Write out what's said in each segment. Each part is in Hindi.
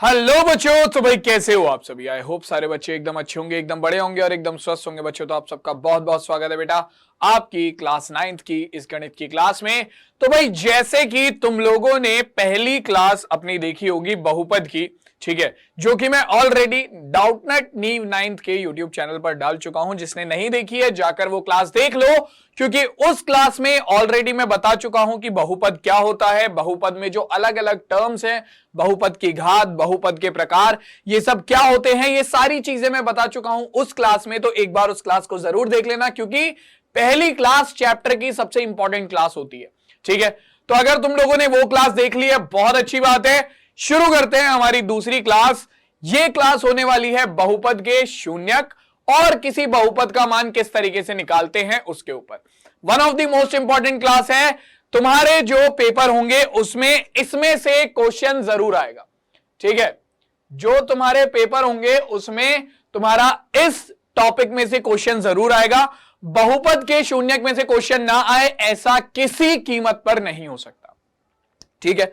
हेलो बच्चों, तो भाई कैसे हो आप सभी। आई होप सारे बच्चे एकदम अच्छे होंगे, एकदम बड़े होंगे और एकदम स्वस्थ होंगे। बच्चों तो आप सबका बहुत बहुत स्वागत है बेटा आपकी क्लास 9th की इस गणित की क्लास में। तो भाई जैसे कि तुम लोगों ने पहली क्लास अपनी देखी होगी बहुपद की, ठीक है, जो कि मैं ऑलरेडी डाउटनेट नीव 9th के यूट्यूब चैनल पर डाल चुका हूं। जिसने नहीं देखी है जाकर वो क्लास देख लो, क्योंकि उस क्लास में ऑलरेडी मैं बता चुका हूं कि बहुपद क्या होता है, बहुपद में जो अलग अलग टर्म्स हैं, बहुपद की घात, बहुपद के प्रकार, ये सब क्या होते हैं, ये सारी चीजें मैं बता चुका हूं उस क्लास में। तो एक बार उस क्लास को जरूर देख लेना, क्योंकि पहली क्लास चैप्टर की सबसे इंपॉर्टेंट क्लास होती है, ठीक है। तो अगर तुम लोगों ने वो क्लास देख ली है, बहुत अच्छी बात है। शुरू करते हैं हमारी दूसरी क्लास। ये क्लास होने वाली है बहुपद के शून्यक और किसी बहुपद का मान किस तरीके से निकालते हैं उसके ऊपर। One of the most important class है। तुम्हारे जो पेपर होंगे उसमें इसमें से क्वेश्चन जरूर आएगा, ठीक है। जो तुम्हारे पेपर होंगे उसमें तुम्हारा इस टॉपिक में से क्वेश्चन जरूर आएगा। बहुपद के शून्यक में से क्वेश्चन ना आए ऐसा किसी कीमत पर नहीं हो सकता, ठीक है।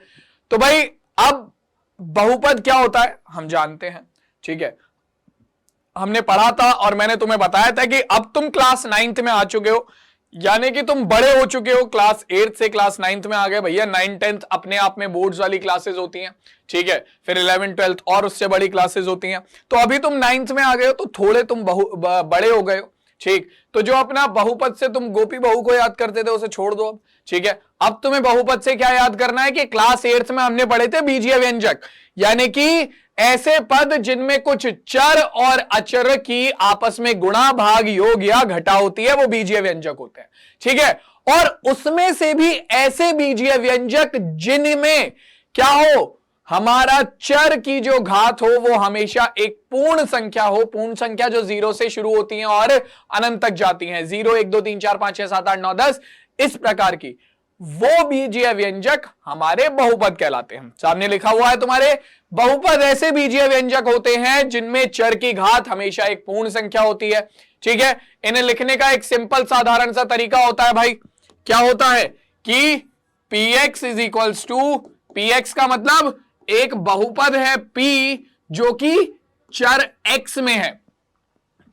तो भाई अब बहुपद क्या होता है हम जानते हैं, ठीक है। हमने पढ़ा था और मैंने तुम्हें बताया था कि अब तुम क्लास 9th में आ चुके हो, यानी कि तुम बड़े हो चुके हो। क्लास 8 से क्लास 9th में आ गए भैया। 9th 10th अपने आप में बोर्ड्स वाली क्लासेस होती हैं, ठीक है। फिर 11th 12th और उससे बड़ी क्लासेस होती हैं। तो अभी तुम 9th में आ गए हो, तो थोड़े तुम बड़े हो गए हो, ठीक। तो जो अपना बहुपद से तुम गोपी बहू को याद करते थे उसे छोड़ दो अब, ठीक है। अब तुम्हें बहुपद से क्या याद करना है कि क्लास 8th में हमने पढ़े थे बीजीय व्यंजक, यानी कि ऐसे पद जिनमें कुछ चर और अचर की आपस में गुणा भाग योग या घटा होती है, वो बीजीय व्यंजक होते हैं, ठीक है। और उसमें से भी ऐसे बीजीय व्यंजक जिनमें क्या हो, हमारा चर की जो घात हो वो हमेशा एक पूर्ण संख्या हो। पूर्ण संख्या जो 0 से शुरू होती हैं और अनंत तक जाती हैं, 0 1 2 3 4 5 6 7 8 9 10 इस प्रकार की, वो बीजीय व्यंजक हमारे बहुपद कहलाते हैं। सामने लिखा हुआ है तुम्हारे, बहुपद ऐसे बीजीय व्यंजक होते हैं जिनमें चर की घात हमेशा एक पूर्ण संख्या होती है, ठीक है। इन्हें लिखने का एक सिंपल साधारण सा तरीका होता है भाई। क्या होता है कि px is equals to, px का मतलब एक बहुपद है p जो कि चर x में है,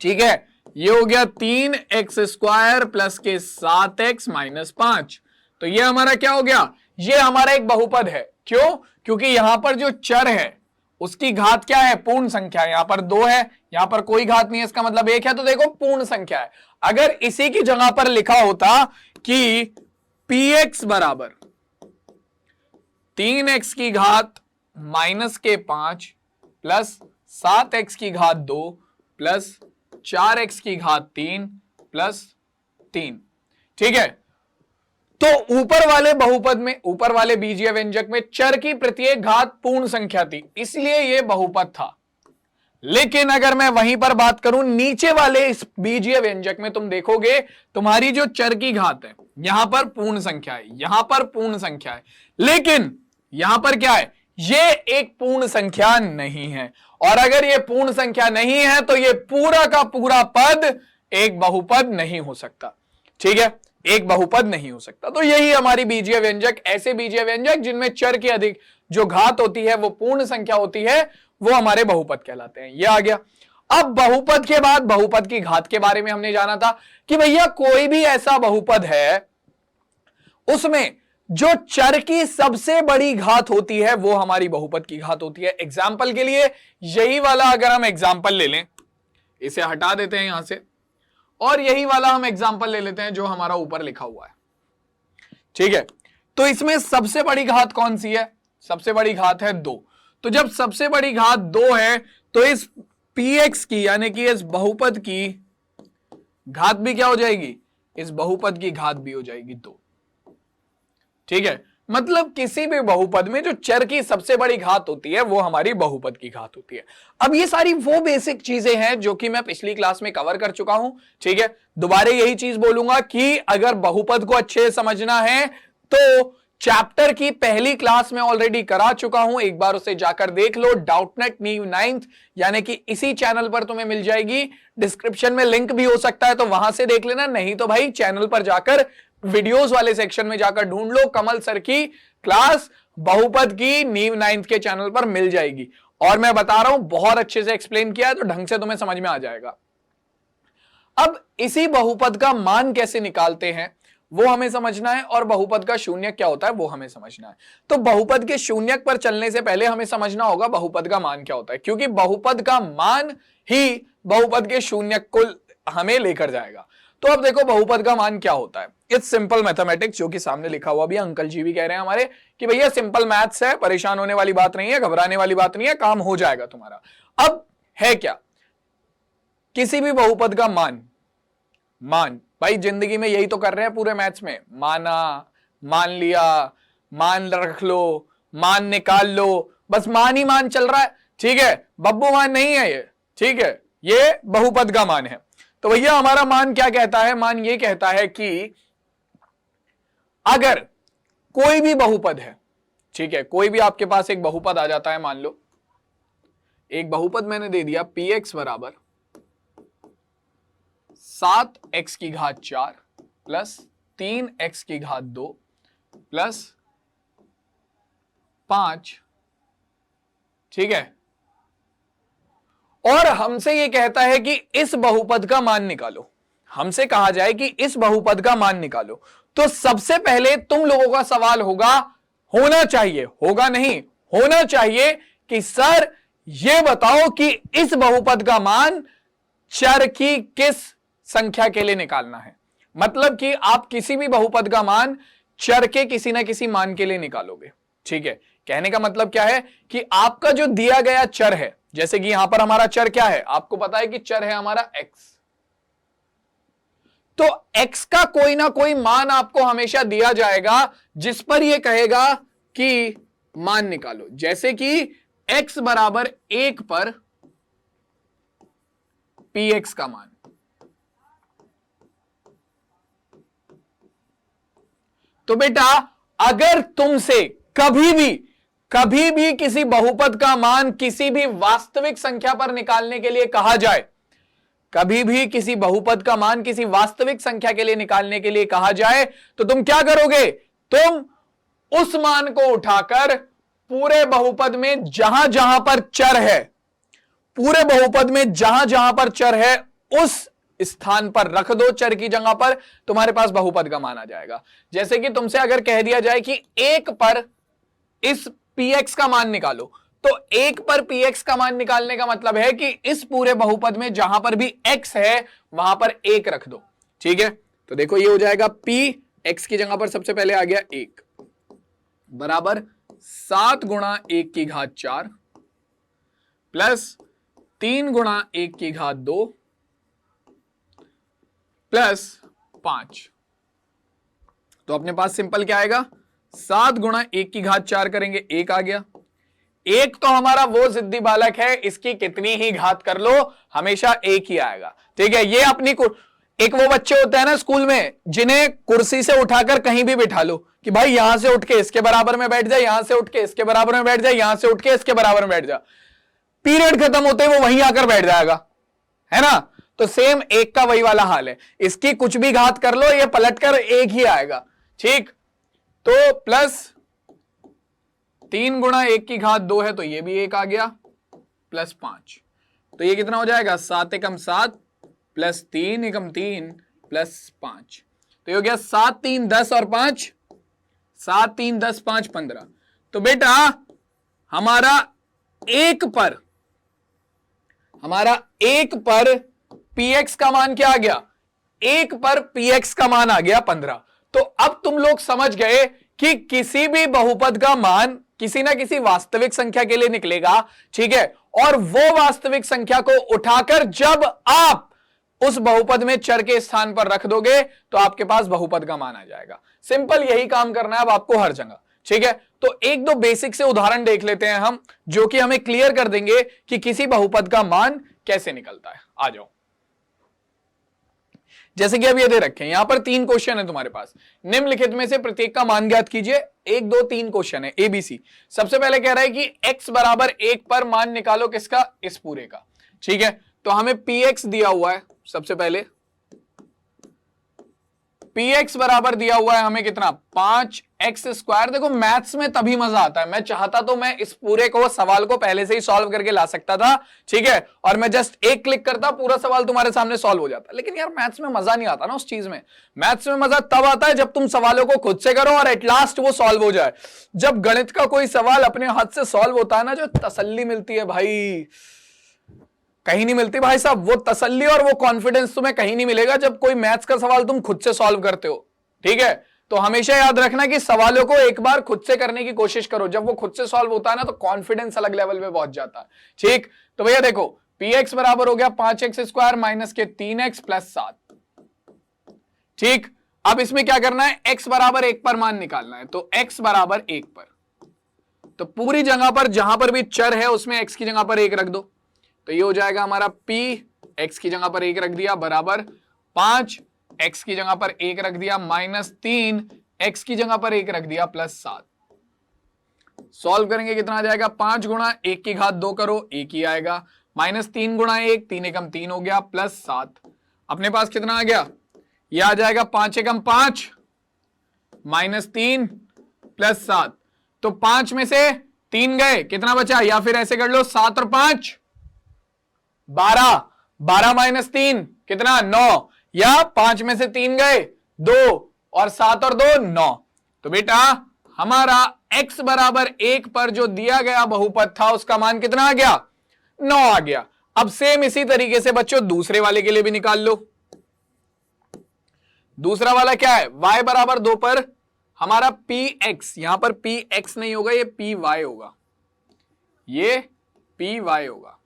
ठीक है। ये हो गया 3x² प्लस के 7x माइनस 5। तो ये हमारा क्या हो गया, ये हमारा एक बहुपद है। क्यों? क्योंकि यहां पर जो चर है उसकी घात क्या है, पूर्ण संख्या है। यहां पर 2 है, यहां पर कोई घात नहीं है, इसका मतलब 1 है, तो देखो पूर्ण संख्या है। अगर इसी की जगह पर लिखा होता कि px बराबर 3x की घात माइनस के 5 प्लस 7x की घात 2 प्लस 4x की घात 3 प्लस 3, ठीक है। तो ऊपर वाले बहुपद में, ऊपर वाले बीजीय व्यंजक में चर की प्रत्येक घात पूर्ण संख्या थी, इसलिए यह बहुपद था। लेकिन अगर मैं वहीं पर बात करूं नीचे वाले इस बीजीय व्यंजक में, तुम देखोगे तुम्हारी जो चर की घात है यहां पर पूर्ण संख्या है, यहां पर पूर्ण संख्या है, लेकिन यहां पर क्या है, ये एक पूर्ण संख्या नहीं है। और अगर ये पूर्ण संख्या नहीं है तो ये पूरा का पूरा पद एक बहुपद नहीं हो सकता, ठीक है, एक बहुपद नहीं हो सकता। तो यही हमारी बीजीय व्यंजक, ऐसे बीजीय व्यंजक जिनमें चर की अधिक जो घात होती है वो पूर्ण संख्या होती है, वो हमारे बहुपद कहलाते हैं। ये आ गया। अब बहुपद के बाद बहुपद की घात के बारे में हमने जाना था कि भैया कोई भी ऐसा बहुपद है उसमें जो चर की सबसे बड़ी घात होती है वो हमारी बहुपद की घात होती है। एग्जाम्पल के लिए यही वाला अगर हम एग्जाम्पल ले लें, इसे हटा देते हैं यहां से, और यही वाला हम एग्जाम्पल ले लेते हैं जो हमारा ऊपर लिखा हुआ है, ठीक है। तो इसमें सबसे बड़ी घात कौन सी है, सबसे बड़ी घात है 2। तो जब सबसे बड़ी घात 2 है तो इस px की, यानी कि इस बहुपद की घात भी क्या हो जाएगी, इस बहुपद की घात भी हो जाएगी 2, ठीक है। मतलब किसी भी बहुपद में जो चर की सबसे बड़ी घात होती है वो हमारी बहुपद की घात होती है। अब ये सारी वो बेसिक चीजें हैं जो कि मैं पिछली क्लास में कवर कर चुका हूं, ठीक है। दोबारा यही चीज बोलूंगा कि अगर बहुपद को अच्छे से समझना है तो चैप्टर की पहली क्लास में ऑलरेडी करा चुका हूं, एक बार उसे जाकर देख लो। डाउटनेट नीव 9th यानी कि इसी चैनल पर तुम्हें मिल जाएगी, डिस्क्रिप्शन में लिंक भी हो सकता है तो वहां से देख लेना, नहीं तो भाई चैनल पर जाकर वीडियोस वाले सेक्शन में जाकर ढूंढ लो, कमल सर की क्लास बहुपद की नीव 9th के चैनल पर मिल जाएगी। और मैं बता रहा हूं बहुत अच्छे से एक्सप्लेन किया है तो ढंग से तुम्हें समझ में आ जाएगा। अब इसी बहुपद का मान कैसे निकालते हैं वो हमें समझना है, और बहुपद का शून्यक क्या होता है वो हमें समझना है। तो बहुपद के शून्यक पर चलने से पहले हमें समझना होगा बहुपद का मान क्या होता है, क्योंकि बहुपद का मान ही बहुपद के शून्यक को हमें लेकर जाएगा। तो अब देखो बहुपद का मान क्या होता है। इट्स सिंपल मैथमेटिक्स, जो कि सामने लिखा हुआ भी, अंकल जी भी कह रहे हैं हमारे कि भैया सिंपल मैथ्स है, परेशान होने वाली बात नहीं है, घबराने वाली बात नहीं है, काम हो जाएगा तुम्हारा। अब है क्या, किसी भी बहुपद का मान भाई जिंदगी में यही तो कर रहे हैं पूरे मैथ्स में, माना, मान लिया, मान रख लो, मान निकाल लो, बस मान ही मान चल रहा है। ठीक है, बब्बू मान नहीं है ये, ठीक है, ये बहुपद का मान है। तो भैया हमारा मान क्या कहता है, मान ये कहता है कि अगर कोई भी बहुपद है, ठीक है, कोई भी आपके पास एक बहुपद आ जाता है, मान लो एक बहुपद मैंने दे दिया px बराबर 7x की घात 4 प्लस 3x की घात 2 प्लस 5, ठीक है, और हमसे यह कहता है कि इस बहुपद का मान निकालो। हमसे कहा जाए कि इस बहुपद का मान निकालो, तो सबसे पहले तुम लोगों का सवाल होगा, होना चाहिए, होगा नहीं, होना चाहिए कि सर यह बताओ कि इस बहुपद का मान चर की किस संख्या के लिए निकालना है। मतलब कि आप किसी भी बहुपद का मान चर के किसी ना किसी मान के लिए निकालोगे। ठीक है, कहने का मतलब क्या है कि आपका जो दिया गया चर है, जैसे कि यहां पर हमारा चर क्या है, आपको पता है कि चर है हमारा x, तो x का कोई ना कोई मान आपको हमेशा दिया जाएगा जिस पर यह कहेगा कि मान निकालो। जैसे कि x बराबर 1 पर px का मान, तो बेटा अगर तुमसे कभी भी किसी बहुपद का मान किसी भी वास्तविक संख्या पर निकालने के लिए कहा जाए, कभी भी किसी बहुपद का मान किसी वास्तविक संख्या के लिए निकालने के लिए कहा जाए, तो तुम क्या करोगे, तुम उस मान को उठाकर पूरे बहुपद में जहां जहां पर चर है, पूरे बहुपद में जहां जहां पर चर है उस स्थान पर रख दो, चर की जगह पर, तुम्हारे पास बहुपद का मान आ जाएगा। जैसे कि तुमसे अगर कह दिया जाए कि 1 पर इस px का मान निकालो, तो 1 पर px का मान निकालने का मतलब है कि इस पूरे बहुपद में जहां पर भी x है वहां पर 1 रख दो। ठीक है, तो देखो ये हो जाएगा p, x की जगह पर सबसे पहले आ गया 1 बराबर 7 गुणा 1 की घात 4 प्लस 3 गुणा 1 की घात 2 प्लस 5। तो अपने पास सिंपल क्या आएगा, 7 गुणा 1 की घात 4 करेंगे, 1 आ गया। 1 तो हमारा वो जिद्दी बालक है, इसकी कितनी ही घात कर लो हमेशा 1 ही आएगा। ठीक है, ये अपनी एक वो बच्चे होते हैं ना स्कूल में जिन्हें कुर्सी से उठाकर कहीं भी बिठा लो कि भाई यहां से उठ के इसके बराबर में बैठ जा, यहां से उठ के इसके बराबर में बैठ जा, यहां से उठ के इसके बराबर में बैठ जा, पीरियड खत्म होते वो वहीं आकर बैठ जाएगा, है ना। तो सेम 1 का वही वाला हाल है, इसकी कुछ भी घात कर लो ये पलटकर 1 ही आएगा। ठीक, तो प्लस 3 गुणा 1 की घात 2 है तो ये भी 1 आ गया, प्लस 5, तो ये कितना हो जाएगा, 7 एकम 7 प्लस 3 एकम 3 प्लस 5, तो ये हो गया 7 3 10 और 5, 7 3 10 5 15। तो बेटा हमारा 1 पर px का मान क्या आ गया, 1 पर px का मान आ गया 15। तो अब तुम लोग समझ गए कि किसी भी बहुपद का मान किसी ना किसी वास्तविक संख्या के लिए निकलेगा। ठीक है, और वो वास्तविक संख्या को उठाकर जब आप उस बहुपद में चर के स्थान पर रख दोगे तो आपके पास बहुपद का मान आ जाएगा। सिंपल यही काम करना है अब आपको हर जगह। ठीक है, तो एक दो बेसिक से उदाहरण देख लेते हैं हम, जो कि हमें क्लियर कर देंगे कि किसी बहुपद का मान कैसे निकलता है। आ जाओ, जैसे कि अब ये दे रखे हैं, यहां पर 3 क्वेश्चन है तुम्हारे पास, निम्नलिखित में से प्रत्येक का मान ज्ञात कीजिए। 1 2 3 क्वेश्चन है ABC। सबसे पहले कह रहा है कि x बराबर 1 पर मान निकालो किसका, इस पूरे का। ठीक है, तो हमें px दिया हुआ है, सबसे पहले px बराबर दिया हुआ है हमें कितना, 5 एक्स स्क्वायर। देखो मैथ्स में तभी मजा आता है, मैं चाहता तो मैं इस पूरे को सवाल को पहले से ही सॉल्व करके ला सकता था, ठीक है, और मैं जस्ट एक क्लिक करता पूरा सवाल तुम्हारे सामने सॉल्व हो जाता, लेकिन यार मैथ्स में मजा नहीं आता ना उस चीज में। मैथ्स में मजा तब आता है जब तुम सवालों को खुद से करो और एट लास्ट वो सॉल्व हो जाए। जब गणित का कोई सवाल अपने हाथ से सॉल्व होता है ना, जो तसल्ली मिलती है भाई, कहीं नहीं मिलती भाई साहब। वो तसल्ली और वो कॉन्फिडेंस तुम्हें कहीं नहीं मिलेगा जब कोई मैथ्स का सवाल तुम खुद से सॉल्व करते हो, ठीक है। तो हमेशा याद रखना कि सवालों को एक बार खुद से करने की कोशिश करो, जब वो खुद से सॉल्व होता है ना तो कॉन्फिडेंस अलग लेवल पे पहुंच जाता है, ठीक। तो भैया देखो पी एक्स बराबर हो गया 5x स्क्वायर माइनस के 3x प्लस 7, ठीक। अब इसमें क्या करना है, x बराबर 1 पर मान निकालना है, तो x बराबर 1 पर, तो पूरी जगह पर जहां पर भी चर है उसमें x की जगह पर 1 रख दो, तो ये हो जाएगा हमारा p, x की जगह पर 1 रख दिया बराबर 5, x की जगह पर 1 रख दिया माइनस 3, x की जगह पर 1 रख दिया प्लस 7। सॉल्व करेंगे कितना आ जाएगा, 5 गुणा 1 की घात 2 करो 1 ही आएगा, माइनस 3 गुणा 1, 3 एकम 3 हो गया, प्लस 7। अपने पास कितना आ गया, ये आ जाएगा 5 एकम 5 माइनस 3 प्लस 7, तो 5 में से 3 गए, कितना बचा, या फिर ऐसे कर लो 7 और 5 12, 12 माइनस 3 कितना 9, या 5 में से 3 गए 2 और 7 और 2 9। तो बेटा हमारा x बराबर 1 पर जो दिया गया बहुपद था उसका मान कितना आ गया, 9 आ गया। अब सेम इसी तरीके से बच्चों दूसरे वाले के लिए भी निकाल लो। दूसरा वाला क्या है, y बराबर 2 पर हमारा px, यहां पर px नहीं होगा, ये py होगा, ये py होगा,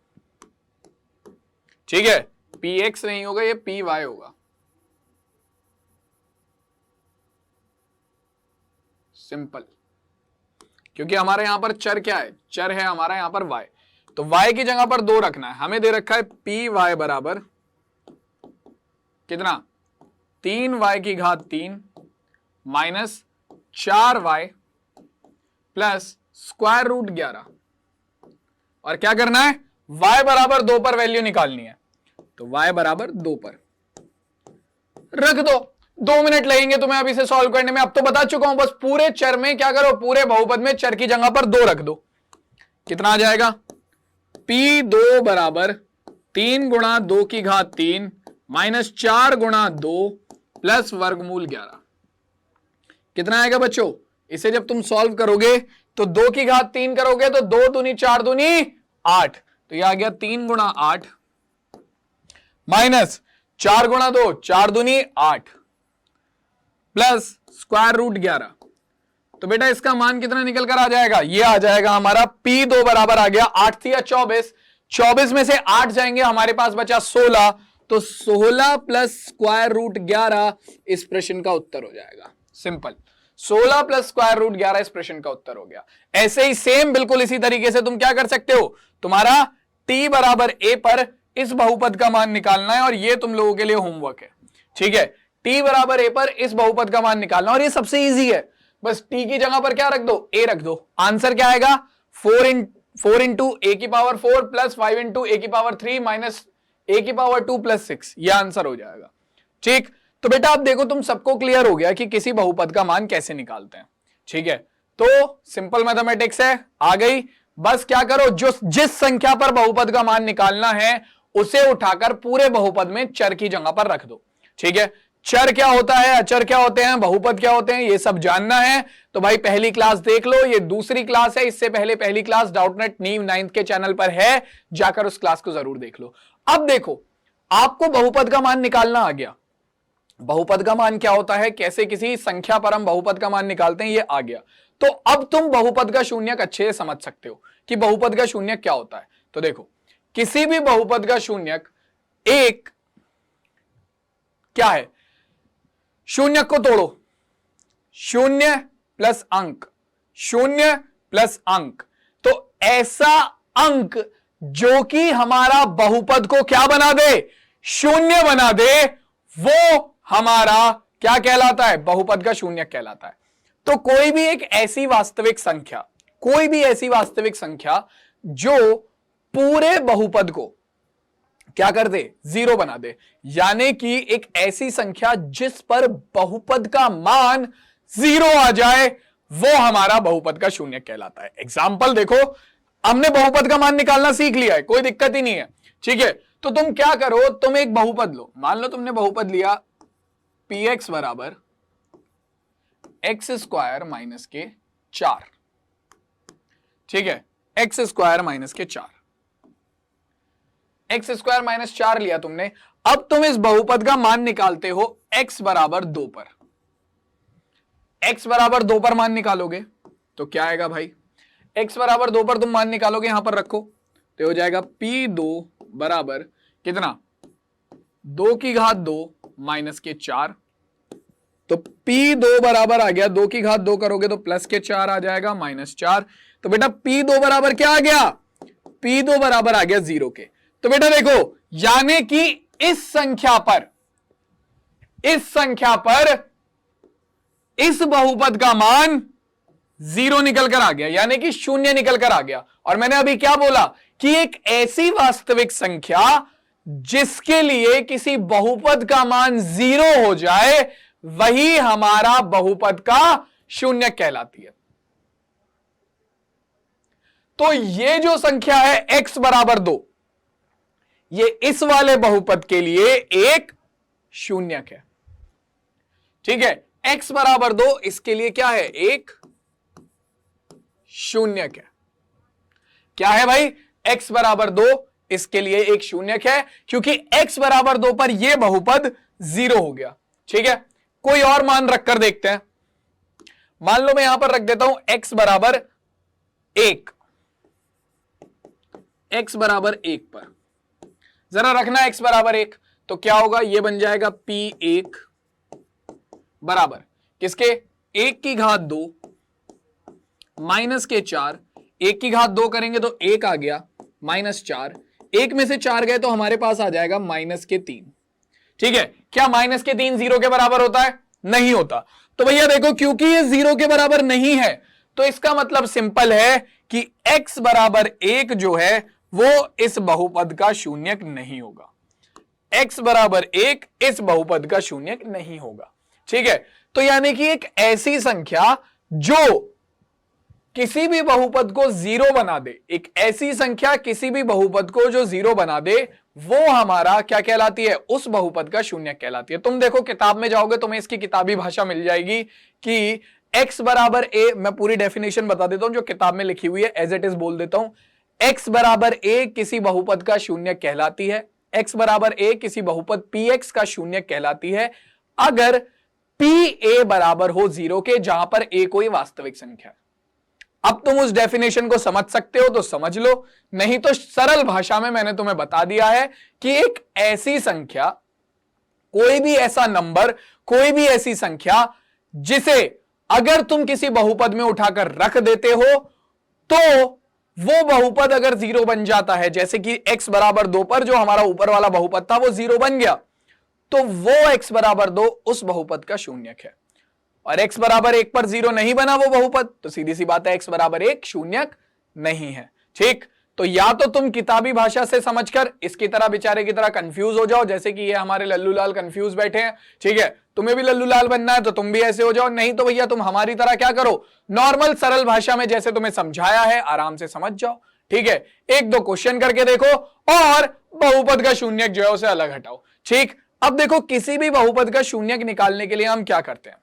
ठीक है, px नहीं होगा, ये py होगा। सिंपल, क्योंकि हमारे यहां पर चर क्या है, चर है हमारा यहां पर y, तो y की जगह पर 2 रखना है। हमें दे रखा है py बराबर कितना, 3y की घात 3 minus 4y plus square root 11, और क्या करना है, y बराबर 2 पर वैल्यू निकालनी है, तो y बराबर 2 पर रख दो। 2 मिनट लगेंगे तुम्हें अब इसे सॉल्व करने में, अब तो बता चुका हूं, बस पूरे चर में क्या करो, पूरे बहुपद में चर की जगह पर 2 रख दो। कितना आ जाएगा, p2 बराबर 3 गुणा 2 की घात 3 माइनस 4 गुणा 2 प्लस वर्गमूल 11। कितना आएगा बच्चों, इसे जब तुम सॉल्व करोगे तो 2 की घात 3 करोगे तो 2 दूनी 4 दूनी 8, तो यह आ गया 3 गुणा 8 माइनस 4 गुणा 2 4 दूनी 8 प्लस स्क्वायर रूट 11। तो बेटा इसका मान कितना निकल कर आ जाएगा, ये आ जाएगा हमारा p2 बराबर आ गया 8 थी 24, 24 में से 8 जाएंगे, हमारे पास बचा 16, तो 16 प्लस स्क्वायर रूट 11 इस प्रश्न का उत्तर हो जाएगा। सिंपल, 16 प्लस स्क्वायर रूट 11 इस प्रश्न का उत्तर हो गया। ऐसे ही सेम बिल्कुल इसी तरीके से तुम क्या कर सकते हो, तुम्हारा t बराबर a पर इस बहुपद का मान निकालना है, और ये तुम लोगों के लिए होमवर्क है, ठीक है। t बराबर a पर इस बहुपद का मान निकालना, और ये सबसे इजी है, बस t की जगह पर क्या रख दो, a रख दो। आंसर क्या आएगा, 4 इंटू a की पावर 4 प्लस 5 इंटू a की पावर 3 माइनस a की पावर 2 प्लस 6, यह आंसर हो जाएगा, ठीक। तो बेटा अब देखो तुम सबको क्लियर हो गया कि किसी बहुपद का मान कैसे निकालते हैं, ठीक है। तो सिंपल मैथमेटिक्स है, आ गई। बस क्या करो, जो जिस संख्या पर बहुपद का मान निकालना है उसे उठाकर पूरे बहुपद में चर की जगह पर रख दो, ठीक है। चर क्या होता है, अचर क्या होते हैं, बहुपद क्या होते हैं, ये सब जानना है तो भाई पहली क्लास देख लो, ये दूसरी क्लास है, इससे पहले पहली क्लास डाउटनेट नीव 9th के चैनल पर है, जाकर उस क्लास को जरूर देख लो। अब देखो आपको बहुपद का मान निकालना आ गया। बहुपद का मान क्या होता है, कैसे किसी संख्या पर हम बहुपद का मान निकालते हैं, ये आ गया। तो अब तुम बहुपद का शून्यक अच्छे से समझ सकते हो कि बहुपद का शून्यक क्या होता है। तो देखो किसी भी बहुपद का शून्यक एक क्या है, शून्यक को तोड़ो, 0 प्लस अंक, 0 प्लस अंक, तो ऐसा अंक जो कि हमारा बहुपद को क्या बना दे, 0 बना दे, वो हमारा क्या कहलाता है, बहुपद का शून्यक कहलाता है। तो कोई भी एक ऐसी वास्तविक संख्या, कोई भी ऐसी वास्तविक संख्या जो पूरे बहुपद को क्या कर दे, 0 बना दे, यानी कि एक ऐसी संख्या जिस पर बहुपद का मान 0 आ जाए, वो हमारा बहुपद का शून्य कहलाता है। एग्जाम्पल देखो, हमने बहुपद का मान निकालना सीख लिया है, कोई दिक्कत ही नहीं है, ठीक है। तो तुम क्या करो, तुम एक बहुपद लो, मान लो तुमने बहुपद लिया पी एक्स बराबर एक्स स्क्वायर माइनस के 4, ठीक है, एक्स स्क्वायर माइनस के 4, एक्स स्क्वायर माइनस 4 लिया तुमने। अब तुम इस बहुपद का मान निकालते हो x बराबर 2 पर। x बराबर 2 पर मान निकालोगे तो क्या आएगा भाई, x बराबर 2 पर तुम मान निकालोगे, यहां पर रखो तो हो जाएगा P2 बराबर कितना, 2 की घात 2 माइनस के 4। तो P2 बराबर आ गया, 2 की घात 2 करोगे तो प्लस के 4 आ जाएगा माइनस 4। तो बेटा P2 बराबर क्या आ गया, P2 बराबर आ गया 0 के। तो बेटा देखो, यानी कि इस संख्या पर इस बहुपद का मान 0 निकल कर आ गया, यानी कि 0 निकल कर आ गया। और मैंने अभी क्या बोला कि एक ऐसी वास्तविक संख्या जिसके लिए किसी बहुपद का मान 0 हो जाए, वही हमारा बहुपद का शून्य कहलाती है। तो ये जो संख्या है x बराबर 2, ये इस वाले बहुपद के लिए एक शून्यक है, ठीक है। x बराबर 2 इसके लिए क्या है, एक शून्यक है। क्या है भाई, x बराबर 2 इसके लिए एक शून्यक है, क्योंकि x बराबर 2 पर यह बहुपद 0 हो गया, ठीक है। कोई और मान रखकर देखते हैं, मान लो मैं यहां पर रख देता हूं x बराबर 1, x बराबर 1 पर जरा रखना x बराबर 1, तो क्या होगा, यह बन जाएगा P1 बराबर किसके, 1 की घात 2 माइनस के 4, 1 की घात 2 करेंगे तो 1 आ गया माइनस 4, 1 में से 4 गए तो हमारे पास आ जाएगा माइनस के 3, ठीक है। क्या माइनस के 3 0 के बराबर होता है, नहीं होता। तो भैया देखो, क्योंकि ये 0 के बराबर नहीं है, तो इसका मतलब सिंपल है कि x बराबर 1 जो है वो इस बहुपद का शून्यक नहीं होगा, x बराबर 1 इस बहुपद का शून्यक नहीं होगा, ठीक है। तो यानी कि एक ऐसी संख्या जो किसी भी बहुपद को 0 बना दे, एक ऐसी संख्या किसी भी बहुपद को जो 0 बना दे, वो हमारा क्या कहलाती है, उस बहुपद का शून्यक कहलाती है। तुम देखो किताब में जाओगे, तुम्हें इसकी किताबी भाषा मिल जाएगी कि x बराबर a, मैं पूरी डेफिनेशन बता देता हूं जो किताब में लिखी हुई है, एज इट इज बोल देता हूं। x बराबर a किसी बहुपद का शून्यक कहलाती है, x बराबर a किसी बहुपद px का शून्यक कहलाती है अगर pa बराबर हो 0 के, जहां पर a कोई वास्तविक संख्या है। अब तुम उस डेफिनेशन को समझ सकते हो तो समझ लो, नहीं तो सरल भाषा में मैंने तुम्हें बता दिया है कि एक ऐसी संख्या, कोई भी ऐसा नंबर, कोई भी ऐसी संख्या जिसे अगर तुम किसी बहुपद में उठाकर रख देते हो तो वो बहुपद अगर 0 बन जाता है, जैसे कि x बराबर 2 पर जो हमारा ऊपर वाला बहुपद था वो 0 बन गया, तो वो x बराबर 2 उस बहुपद का शून्यक है। और x बराबर 1 पर 0 नहीं बना वो बहुपद, तो सीधी सी बात है x बराबर 1 शून्यक नहीं है, ठीक। तो या तो तुम किताबी भाषा से समझकर इसकी तरह बेचारे की तरह कंफ्यूज हो जाओ, जैसे कि ये हमारे लल्लू लाल कंफ्यूज बैठे हैं, ठीक है। तुम्हें भी लल्लू लाल बनना है तो तुम भी ऐसे हो जाओ, नहीं तो भैया तुम हमारी तरह क्या करो, नॉर्मल सरल भाषा में जैसे तुम्हें समझाया है आराम से समझ जाओ, ठीक है। एक दो क्वेश्चन करके देखो और बहुपद का शून्यक जो है उसे अलग हटाओ, ठीक। अब देखो, किसी भी बहुपद का शून्यक निकालने के लिए हम क्या करते हैं,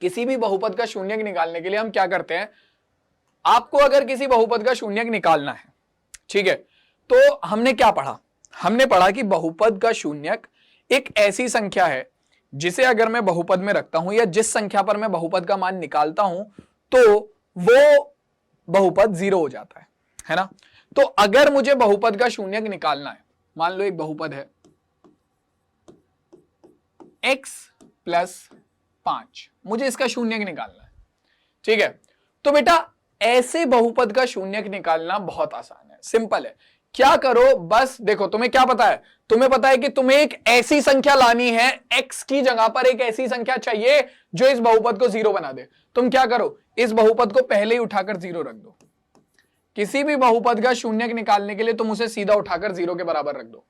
किसी भी बहुपद का शून्यक निकालने के लिए हम क्या करते हैं, आपको अगर किसी बहुपद का शून्यक निकालना है, ठीक है, तो हमने क्या पढ़ा, हमने पढ़ा कि बहुपद का शून्यक एक ऐसी संख्या है जिसे अगर मैं बहुपद में रखता हूं या जिस संख्या पर मैं बहुपद का मान निकालता हूं तो वो बहुपद 0 हो जाता है ना। तो अगर मुझे बहुपद का शून्यक निकालना है, मान लो एक बहुपद है x प्लस 5, मुझे इसका शून्यक निकालना है, ठीक है। तो बेटा ऐसे बहुपद का शून्यक निकालना बहुत आसान है, सिंपल है। क्या करो, बस देखो, तुम्हें क्या पता है, तुम्हें पता है कि तुम्हें एक ऐसी संख्या लानी है, x की जगह पर एक ऐसी संख्या चाहिए जो इस बहुपद को 0 बना दे। तुम क्या करो, इस बहुपद को पहले ही उठाकर 0 रख दो। किसी भी बहुपद का शून्यक निकालने के लिए तुम उसे सीधा उठाकर 0 के बराबर रख दो,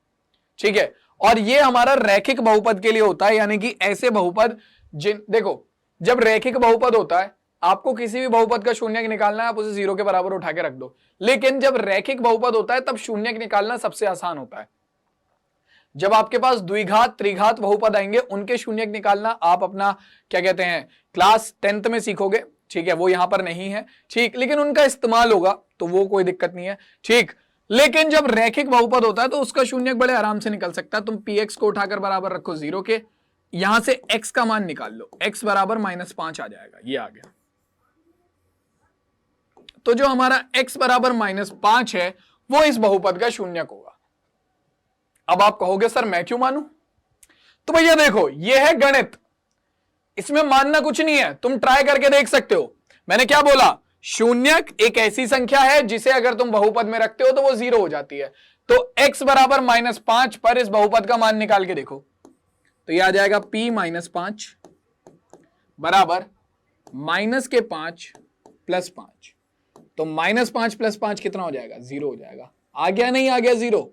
ठीक है। और ये हमारा रैखिक बहुपद के लिए होता है, यानी कि ऐसे बहुपद देखो, जब रैखिक बहुपद होता है आपको किसी भी बहुपद का शून्यक निकालना है, आप उसे 0 के बराबर उठा के रख दो। लेकिन जब रैखिक बहुपद होता है तब शून्यक निकालना सबसे आसान होता है। जब आपके पास द्विघात त्रिघात बहुपद आएंगे उनके शून्यक निकालना आप अपना क्या कहते हैं क्लास 10th में सीखोगे, ठीक है, वो यहां पर नहीं है, ठीक, लेकिन उनका इस्तेमाल होगा तो वो कोई दिक्कत नहीं है, ठीक। लेकिन जब रैखिक बहुपद होता है तो उसका शून्यक बड़े आराम से निकल सकता है। तुम px को उठाकर बराबर रखो 0 के, यहां से x का मान निकाल लो, x बराबर -5 आ जाएगा, ये आ गया। तो जो हमारा x बराबर -5 है वो इस बहुपद का शून्यक होगा। अब आप कहोगे सर मैं क्यों मानूं? तो भैया देखो ये है गणित, इसमें मानना कुछ नहीं है, तुम ट्राई करके देख सकते हो। मैंने क्या बोला, शून्यक एक ऐसी संख्या है जिसे अगर तुम बहुपद में रखते हो तो वो 0 हो जाती है। तो x बराबर -5 पर इस बहुपद का मान निकाल के देखो, तो ये आ जाएगा p -5 बराबर -5 + 5। तो -5 + 5 कितना हो जाएगा, 0 हो जाएगा। आ गया नहीं आ गया 0?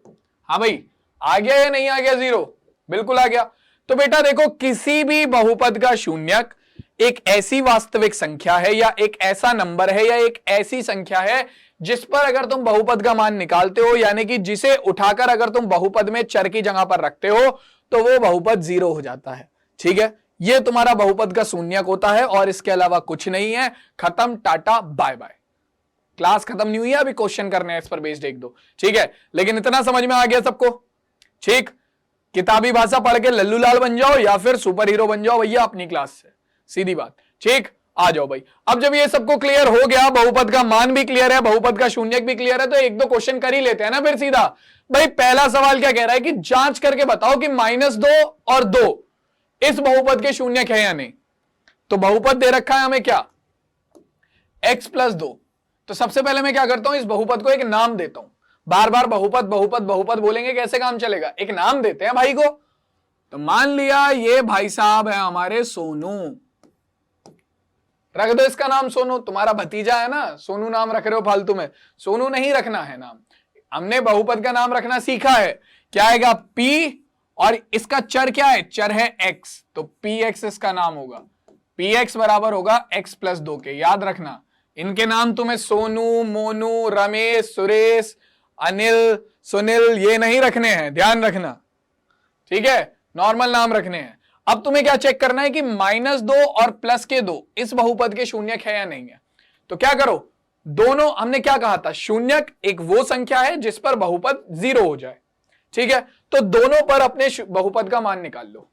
हाँ भाई आ गया या नहीं आ गया 0? बिल्कुल आ गया। तो बेटा देखो किसी भी बहुपद का शून्यक एक ऐसी वास्तविक संख्या है या एक ऐसा नंबर है या एक ऐसी संख्या है जिस पर अगर तुम बहुपद का मान निकालते हो, यानी कि जिसे उठाकर अगर तुम बहुपद में चर की जगह पर रखते हो तो वो बहुपद 0 हो जाता है, ठीक है। ये तुम्हारा बहुपद का शून्यक होता है और इसके अलावा कुछ नहीं है। खत्म, टाटा बाय बाय। क्लास खत्म नहीं हुई है, अभी क्वेश्चन करने हैं इस पर बेस्ड 1-2, ठीक है। लेकिन इतना समझ में आ गया सबको, ठीक। किताबी भाषा पढ़ के लल्लू लाल बन जाओ या फिर सुपर हीरो बन जाओ भैया अपनी क्लास से, सीधी बात, ठीक। आ जाओ भाई। अब जब ये सबको क्लियर हो गया, बहुपद का मान भी क्लियर है, बहुपद का शून्यक भी क्लियर है, तो 1-2 क्वेश्चन कर ही लेते हैं ना फिर सीधा। भाई पहला सवाल क्या कह रहा है कि जांच करके बताओ कि -2 और 2 इस बहुपद के शून्यक है या नहीं। तो बहुपद दे रखा है हमें क्या, x + 2। तो सबसे पहले मैं क्या करता हूं, इस बहुपद को एक नाम देता हूं। बार बार बहुपद बहुपद बहुपद बोलेंगे कैसे काम चलेगा, एक नाम देते हैं भाई को। तो मान लिया ये भाई साहब है हमारे सोनू, रख दो इसका नाम सोनू। तुम्हारा भतीजा है ना, सोनू नाम रख रहे हो फालतू में, सोनू नहीं रखना है नाम। हमने बहुपद का नाम रखना सीखा है, क्या आएगा p और इसका चर क्या है, चर है x, तो px इसका नाम होगा। px बराबर होगा x + 2 के। याद रखना इनके नाम तुम्हें सोनू, मोनू, रमेश, सुरेश, अनिल, सुनील ये नहीं रखने हैं, ध्यान रखना, ठीक है, नॉर्मल नाम रखने हैं। अब तुम्हें क्या चेक करना है कि -2 और +2 इस बहुपद के शून्यक है या नहीं है। तो क्या करो, दोनों, हमने क्या कहा था, शून्यक एक वो संख्या है जिस पर बहुपद 0 हो जाए, ठीक है। तो दोनों पर अपने बहुपद का मान निकाल लो।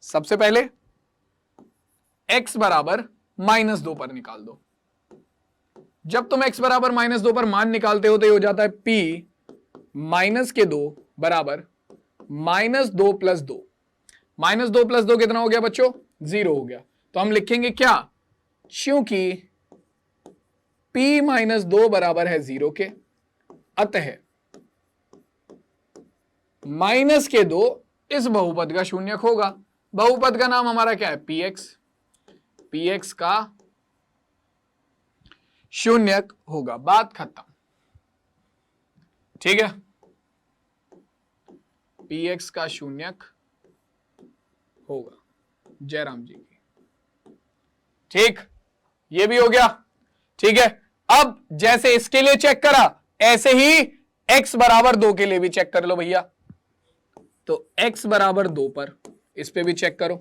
सबसे पहले x बराबर -2 पर निकाल दो। जब तुम x बराबर -2 पर मान निकालते हो तो ये हो जाता है p -2 बराबर -2 + 2। -2 + 2 कितना हो गया बच्चों, 0 हो गया। तो हम लिखेंगे क्या, क्योंकि p -2 बराबर है 0 के, अतः -2 इस बहुपद का शून्यक होगा। बहुपद का नाम हमारा क्या है, px का शून्यक होगा, बात खत्म, ठीक है। px का शून्यक होगा, जयराम जी की, ठीक, ये भी हो गया, ठीक है। अब जैसे इसके लिए चेक करा ऐसे ही x बराबर 2 के लिए भी चेक कर लो भैया। तो x बराबर 2 पर इस पे भी चेक करो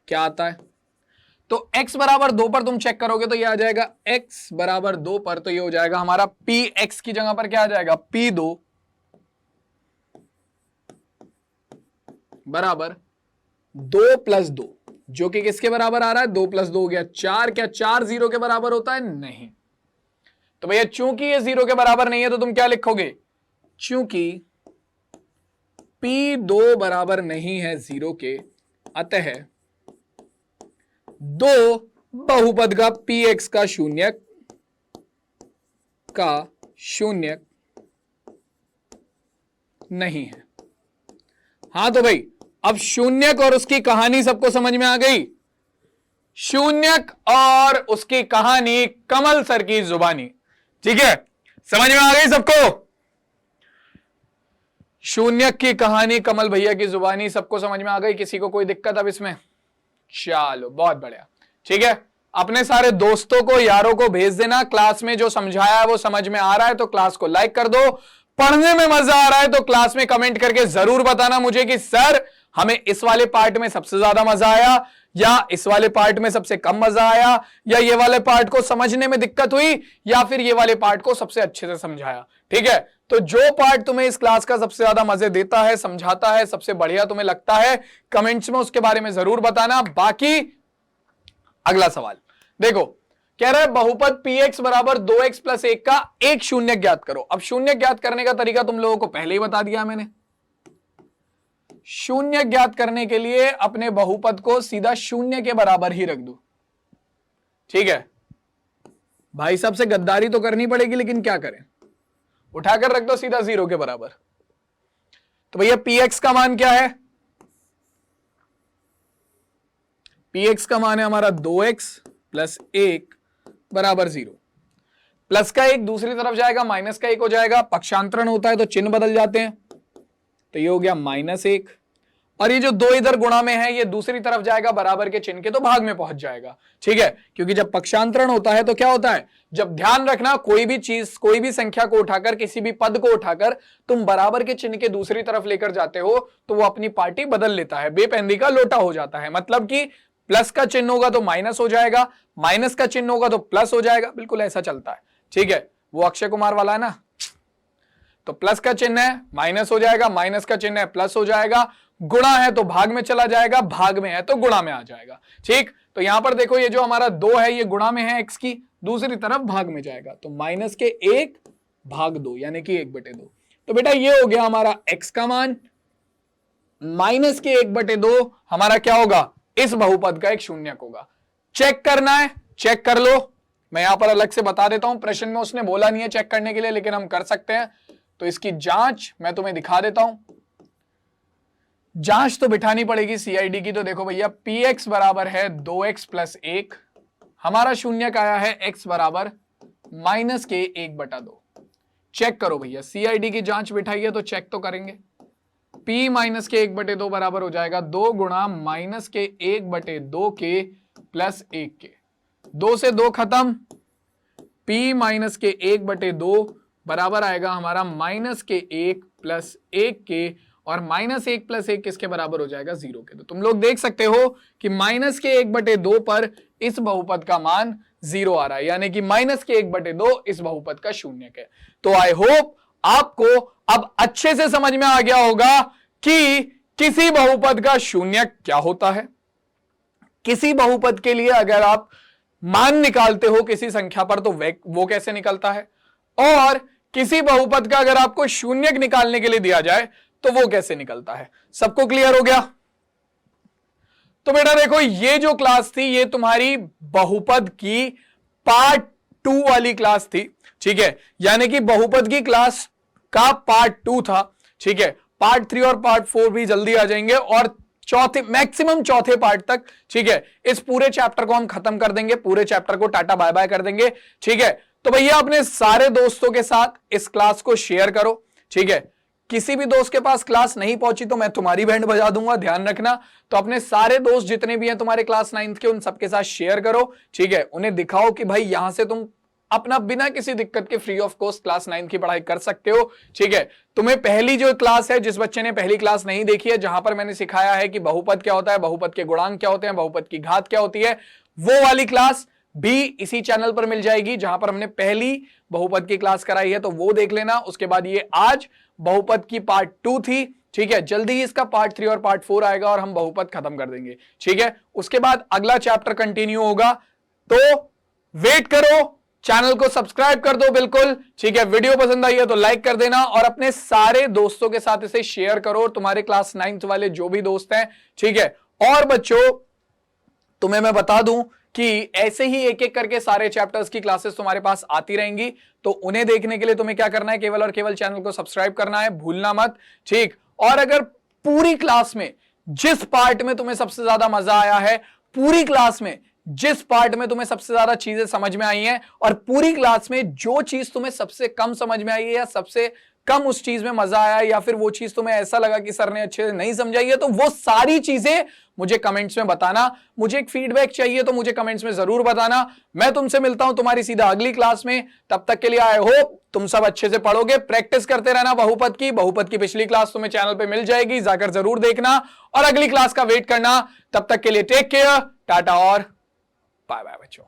क्या आता है। तो x बराबर 2 पर तुम चेक करोगे तो ये आ जाएगा x बराबर 2 पर, तो ये हो जाएगा हमारा px की जगह पर क्या आ जाएगा, p2 बराबर 2 + 2, जो कि किसके बराबर आ रहा है, 2 + 2 हो गया 4। क्या 4 0 के बराबर होता है, नहीं। तो भैया चूंकि ये 0 के बराबर नहीं है तो तुम क्या लिखोगे, चूंकि p2 बराबर नहीं है 0 के, अतः 2 बहुपद का px का शून्यक नहीं है। हां तो भाई अब शून्यक और उसकी कहानी सबको समझ में आ गई। शून्यक और उसकी कहानी कमल सर की जुबानी, ठीक है, समझ में आ गई सबको। शून्यक की कहानी कमल भैया की जुबानी सबको समझ में आ गई, किसी को कोई दिक्कत अब इसमें, चलो बहुत बढ़िया, ठीक है। अपने सारे दोस्तों को, यारों को भेज देना। क्लास में जो समझाया है वो समझ में आ रहा है तो क्लास को लाइक कर दो। पढ़ने में मजा आ रहा है तो क्लास में कमेंट करके जरूर बताना मुझे कि सर हमें इस वाले पार्ट में सबसे ज्यादा मजा आया, या इस वाले पार्ट में सबसे कम मजा आया, या ये वाले पार्ट को समझने में दिक्कत हुई, या फिर ये वाले पार्ट को सबसे अच्छे से समझाया। ठीक है, तो जो पार्ट तुम्हें इस क्लास का सबसे ज्यादा मजे देता है, समझाता है, सबसे बढ़िया तुम्हें लगता है, कमेंट्स में उसके बारे में जरूर बताना। बाकी अगला सवाल देखो, कह रहा है बहुपद px बराबर 2x प्लस 1 का एक शून्य ज्ञात करो। अब शून्य ज्ञात करने का तरीका तुम लोगों को पहले ही बता दिया मैंने। शून्य ज्ञात करने के लिए अपने बहुपद को सीधा शून्य के बराबर ही रख दो। ठीक है भाई साहब, से गद्दारी तो करनी पड़ेगी, लेकिन क्या करें, उठाकर रख दो सीधा 0 के बराबर। तो भैया px का मान क्या है? px का मान है हमारा 2x प्लस 1 बराबर 0। प्लस का 1 दूसरी तरफ जाएगा, माइनस का 1 हो जाएगा। पक्षांतरण होता है तो चिन्ह बदल जाते हैं, तो ये हो गया -1। और ये जो 2 इधर गुणा में है ये दूसरी तरफ जाएगा बराबर के चिन्ह के, तो भाग में पहुंच जाएगा। ठीक है, क्योंकि जब पक्षांतरण होता है तो क्या होता है, जब ध्यान रखना कोई भी चीज, कोई भी संख्या को उठाकर, किसी भी पद को उठाकर तुम बराबर के चिन्ह के दूसरी तरफ लेकर जाते हो तो वो अपनी पार्टी बदल लेता है, बेपैंदी का लोटा हो जाता है। मतलब कि प्लस का चिन्ह होगा तो माइनस हो जाएगा, माइनस का चिन्ह होगा तो प्लस हो जाएगा, बिल्कुल ऐसा चलता है। ठीक है, वो अक्षय कुमार वाला है ना, तो प्लस का चिन्ह है माइनस हो जाएगा, माइनस का चिन्ह है प्लस हो जाएगा, गुणा है तो भाग में चला जाएगा, भाग में है तो गुणा में आ जाएगा। ठीक, तो यहां पर देखो ये जो हमारा 2 है ये गुणा में है x की, दूसरी तरफ भाग में जाएगा, तो माइनस के 1 भाग 2 यानी कि 1/2। तो बेटा ये हो गया हमारा x का मान, माइनस के 1/2 हमारा क्या होगा, इस बहुपद का एक शून्यक होगा। चेक करना है, चेक कर लो। मैं यहां पर अलग से बता देता हूं, प्रश्न में उसने बोला नहीं है चेक करने के लिए, लेकिन हम कर सकते हैं। तो इसकी जांच मैं तुम्हें दिखा देता हूं। जांच तो बिठानी पड़ेगी सीआईडी की। तो देखो भैया px बराबर है 2x प्लस 1, हमारा शून्यक आया है x बराबर माइनस के 1/2। चेक करो भैया, सीआईडी की जांच बिठाई है तो चेक तो करेंगे। p माइनस के 1/2 बराबर हो जाएगा 2 गुणा माइनस के 1/2 के प्लस 1 के, 2 से 2 खत्म, p माइनस के 1/2 बराबर आएगा हमारा माइनस के 1 प्लस 1 के, और -1 प्लस 1 किसके बराबर हो जाएगा, 0 के। तो तुम लोग देख सकते हो कि माइनस के 1/2 पर इस बहुपद का मान 0 आ रहा है, यानी कि माइनस के 1/2 इस बहुपद का शून्यक है। तो आई होप आपको अब अच्छे से समझ में आ गया होगा कि किसी बहुपद का शून्यक क्या होता है। किसी बहुपद के लिए अगर आप मान निकालते हो किसी संख्या पर तो वो कैसे निकलता है, और किसी बहुपद का अगर आपको शून्यक निकालने के लिए दिया जाए तो वो कैसे निकलता है। सबको क्लियर हो गया? तो बेटा देखो ये जो क्लास थी ये तुम्हारी बहुपद की पार्ट 2 वाली क्लास थी। ठीक है, यानी कि बहुपद की क्लास का पार्ट 2 था। ठीक है, पार्ट 3 और पार्ट 4 भी जल्दी आ जाएंगे, और चौथे मैक्सिमम चौथे पार्ट तक, ठीक है, इस पूरे चैप्टर को हम खत्म कर देंगे, पूरे चैप्टर को टाटा बाय बाय कर देंगे। ठीक है, तो भैया अपने सारे दोस्तों के साथ इस क्लास को शेयर करो। ठीक है, किसी भी दोस्त के पास क्लास नहीं पहुंची तो मैं तुम्हारी बैंड बजा दूंगा, ध्यान रखना। तो अपने सारे दोस्त जितने भी हैं तुम्हारे क्लास 9th के, उन सबके साथ शेयर करो। ठीक है, उन्हें दिखाओ कि भाई यहां से तुम अपना बिना किसी दिक्कत के फ्री ऑफ कॉस्ट क्लास 9 की पढ़ाई कर सकते हो। ठीक है, तुम्हें पहली जो क्लास है, जिस बच्चे ने पहली क्लास नहीं देखी है, जहां पर मैंने सिखाया है कि बहुपद क्या होता है, बहुपद के गुणांक क्या होते हैं, बहुपद की घात क्या होती है, वो वाली क्लास भी इसी चैनल पर मिल जाएगी, जहां पर हमने पहली बहुपद की क्लास कराई है, तो वो देख लेना। उसके बाद ये आज बहुपद की पार्ट 2 थी। ठीक है, जल्दी ही इसका पार्ट 3 और पार्ट 4 आएगा और हम बहुपद खत्म कर देंगे। ठीक है, उसके बाद अगला चैप्टर कंटिन्यू होगा, तो वेट करो, चैनल को सब्सक्राइब कर दो बिल्कुल। ठीक है, वीडियो पसंद आई है तो लाइक कर देना, और अपने सारे दोस्तों के साथ इसे शेयर करो, तुम्हारे क्लास 9th वाले जो भी दोस्त हैं। ठीक है, और बच्चों तुम्हें मैं बता दूं कि ऐसे ही एक एक करके सारे चैप्टर्स की क्लासेस तुम्हारे पास आती रहेंगी, तो उन्हें देखने के लिए तुम्हें क्या करना है, केवल और केवल चैनल को सब्सक्राइब करना है, भूलना मत। ठीक, और अगर पूरी क्लास में जिस पार्ट में तुम्हें सबसे ज्यादा मजा आया है, पूरी क्लास में जिस पार्ट में तुम्हें सबसे ज्यादा चीजें समझ में आई हैं, और पूरी क्लास में जो चीज तुम्हें सबसे कम समझ में आई है, या सबसे कम उस चीज में मजा आया, या फिर वो चीज तुम्हें ऐसा लगा कि सर ने अच्छे से नहीं समझाई है, तो वो सारी चीजें मुझे कमेंट्स में बताना। मुझे एक फीडबैक चाहिए तो मुझे कमेंट्स में जरूर बताना। मैं तुमसे मिलता हूं तुम्हारी सीधा अगली क्लास में। तब तक के लिए आई होप तुम सब अच्छे से पढ़ोगे, प्रैक्टिस करते रहना बहुपद की पिछली क्लास तुम्हें चैनल पे मिल जाएगी, जाकर जरूर देखना और अगली क्लास का वेट करना। तब तक के लिए टेक केयर, टाटा और बाय बाय बच्चों।